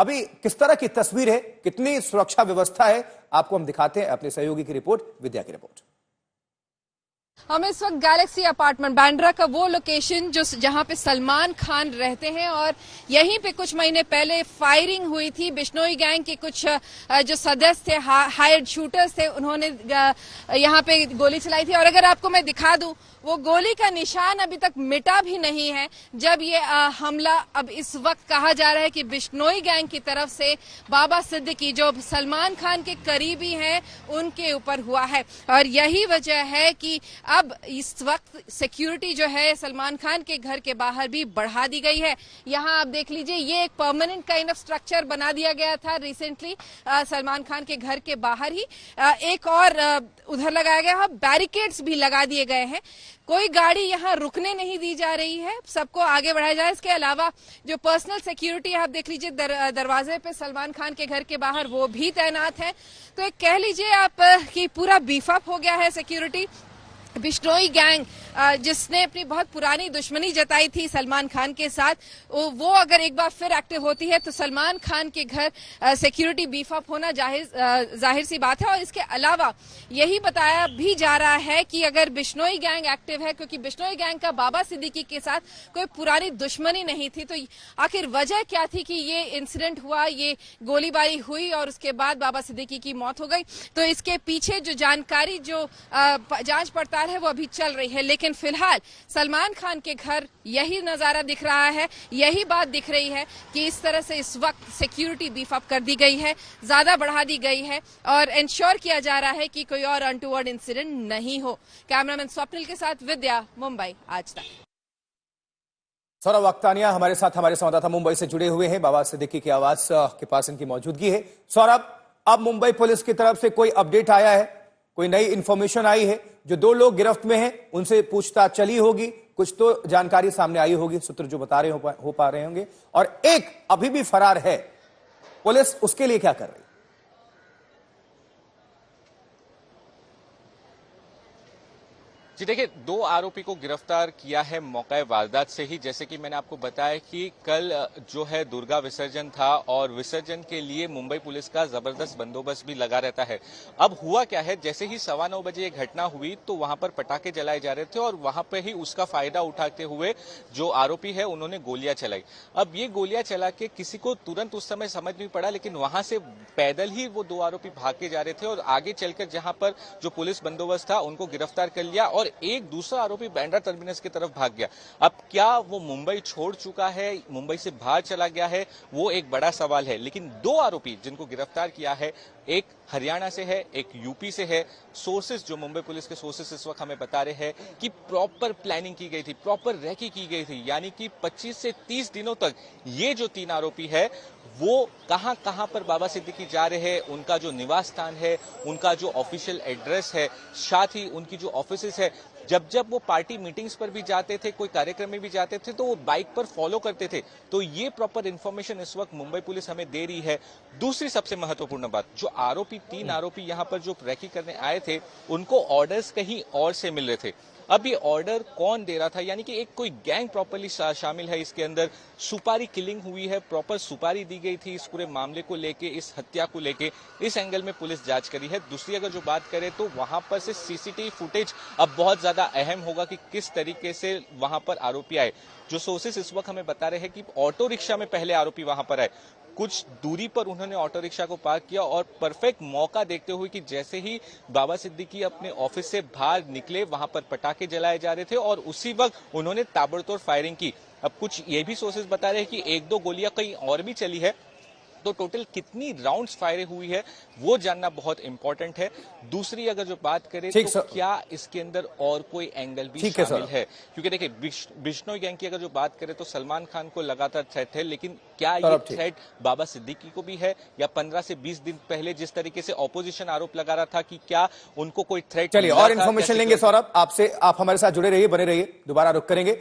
अभी किस तरह की तस्वीर है, कितनी सुरक्षा व्यवस्था है, आपको हम दिखाते हैं अपने सहयोगी की रिपोर्ट, विद्या की रिपोर्ट। हम इस वक्त गैलेक्सी अपार्टमेंट बांद्रा का वो लोकेशन जहां पे सलमान खान रहते हैं और यहीं पे कुछ महीने पहले फायरिंग हुई थी। बिश्नोई गैंग के कुछ जो सदस्य थे, हायर्ड शूटर्स थे, उन्होंने यहां पे गोली चलाई थी और अगर आपको मैं दिखा दूं वो गोली का निशान अभी तक मिटा भी नहीं है। जब ये हमला अब इस वक्त कहा जा रहा है कि बिश्नोई गैंग की तरफ से बाबा सिद्दीकी जो सलमान खान के करीबी हैं उनके ऊपर हुआ है और यही वजह है कि अब इस वक्त सिक्योरिटी जो है सलमान खान के घर के बाहर भी बढ़ा दी गई है। यहाँ आप देख लीजिए, ये एक परमानेंट काइंड ऑफ स्ट्रक्चर बना दिया गया था रिसेंटली सलमान खान के घर के बाहर ही। एक और उधर लगाया गया है, बैरिकेड्स भी लगा दिए गए हैं। कोई गाड़ी यहाँ रुकने नहीं दी जा रही है, सबको आगे बढ़ाया जा रहा है। इसके अलावा जो पर्सनल सिक्योरिटी आप देख लीजिए, दरवाजे पे सलमान खान के घर के बाहर वो भी तैनात है। तो एक कह लीजिए आप कि पूरा बीफ अप हो गया है सिक्योरिटी। बिश्नोई गैंग जिसने अपनी बहुत पुरानी दुश्मनी जताई थी सलमान खान के साथ, वो अगर एक बार फिर एक्टिव होती है तो सलमान खान के घर सिक्योरिटी बीफ अप होना जाहिर सी बात है। और इसके अलावा यही बताया भी जा रहा है कि अगर बिश्नोई गैंग एक्टिव है, क्योंकि बिश्नोई गैंग का बाबा सिद्दीकी के साथ कोई पुरानी दुश्मनी नहीं थी, तो आखिर वजह क्या थी कि ये इंसिडेंट हुआ, ये गोलीबारी हुई और उसके बाद बाबा सिद्दीकी की मौत हो गई। तो इसके पीछे जो जानकारी, जो जांच पड़ताल है वो अभी चल रही है। लेकिन फिलहाल सलमान खान के घर यही नजारा दिख रहा है, यही बात दिख रही है कि इस तरह से इस वक्त सिक्योरिटी बीफ अप कर दी गई है, ज्यादा बढ़ा दी गई है और इंश्योर किया जा रहा है कि कोई और अनटूवर्ड इंसिडेंट नहीं हो। कैमरामैन स्वप्निल के साथ विद्या, मुंबई, आज तक। सौरभ अख्तानिया हमारे साथ, हमारे संवाददाता मुंबई से जुड़े हुए हैं। बाबा सिद्दीकी की आवाज के पास इनकी मौजूदगी है। सौरभ, अब मुंबई पुलिस की तरफ से कोई अपडेट आया है, कोई नई इंफॉर्मेशन आई है? जो 2 लोग गिरफ्त में हैं उनसे पूछताछ चली होगी, कुछ तो जानकारी सामने आई होगी, सूत्र जो बता रहे हो पा रहे होंगे, और एक अभी भी फरार है। पुलिस उसके लिए क्या कर रही है? जी देखिए, 2 आरोपी को गिरफ्तार किया है मौका वारदात से ही। जैसे कि मैंने आपको बताया कि कल जो है दुर्गा विसर्जन था और विसर्जन के लिए मुंबई पुलिस का जबरदस्त बंदोबस्त भी लगा रहता है। अब हुआ क्या है, जैसे ही 9:15 बजे ये घटना हुई तो वहां पर पटाखे जलाए जा रहे थे और वहां पर ही उसका फायदा उठाते हुए जो आरोपी है उन्होंने गोलियां चलाई। अब ये गोलियां चला के किसी को तुरंत उस समय समझ नहीं पड़ा, लेकिन वहां से पैदल ही वो 2 आरोपी भाग के जा रहे थे और आगे चलकर जहां पर जो पुलिस बंदोबस्त था उनको गिरफ्तार कर लिया और एक दूसरा आरोपी बांद्रा टर्मिनस की तरफ भाग गया। अब क्या वो मुंबई छोड़ चुका है, मुंबई से बाहर चला गया है, वो एक बड़ा सवाल है। लेकिन 2 आरोपी जिनको गिरफ्तार किया है, एक हरियाणा से है, एक यूपी से है। सोर्सेस, जो मुंबई पुलिस के सोर्सेस इस वक्त हमें बता रहे हैं कि प्रॉपर प्लानिंग की गई थी, प्रॉपर रेकी की गई थी, यानी कि 25 से 30 दिनों तक ये जो 3 आरोपी है वो कहां कहां पर बाबा सिद्दीकी जा रहे हैं, उनका जो निवास स्थान है, उनका जो ऑफिशियल एड्रेस है, साथ ही उनकी जो ऑफिसेस है, जब वो पार्टी मीटिंग्स पर भी जाते थे, कोई कार्यक्रम में भी जाते थे तो वो बाइक पर फॉलो करते थे। तो ये प्रॉपर इंफॉर्मेशन इस वक्त मुंबई पुलिस हमें दे रही है। दूसरी सबसे महत्वपूर्ण बात, जो 3 आरोपी यहां पर जो रेकी करने आए थे उनको ऑर्डर्स कहीं और से मिल रहे थे। अब ये ऑर्डर कौन दे रहा था, यानी कि एक कोई गैंग प्रॉपरली शामिल है इसके अंदर। सुपारी किलिंग हुई है, प्रॉपर सुपारी दी गई थी इस पूरे मामले को लेके, इस हत्या को लेके। इस एंगल में पुलिस जांच करी है। दूसरी अगर जो बात करें तो वहां पर से सीसीटीवी फुटेज अब बहुत ज्यादा अहम होगा कि किस तरीके से वहां पर आरोपी आए। जो सोर्सेस इस वक्त हमें बता रहे हैं कि ऑटो रिक्शा में पहले आरोपी वहां पर आए, कुछ दूरी पर उन्होंने ऑटो रिक्शा को पार्क किया और परफेक्ट मौका देखते हुए कि जैसे ही बाबा सिद्दीकी अपने ऑफिस से बाहर निकले, वहां पर पटाखे जलाए जा रहे थे और उसी वक्त उन्होंने ताबड़तोड़ फायरिंग की। अब कुछ ये भी सोर्सेस बता रहे हैं कि 1-2 गोलियां कहीं और भी चली है, तो टोटल कितनी राउंड्स फायर हुई है वो जानना बहुत इंपॉर्टेंट है। दूसरी अगर जो बात करें तो क्या इसके अंदर और कोई एंगल भी शामिल है, क्योंकि देखिए बिश्नोई गैंग की अगर जो बात करें तो सलमान खान को लगातार थ्रेट है, लेकिन क्या ये थ्रेट बाबा सिद्दीकी को भी है, या 15 से 20 दिन पहले जिस तरीके से ऑपोजिशन आरोप लगा रहा था कि क्या उनको कोई थ्रेट? चलिए और इन्फॉर्मेशन लेंगे सौरभ आपसे, आप हमारे साथ जुड़े रहिए, बने रहिए, दोबारा रुक करेंगे।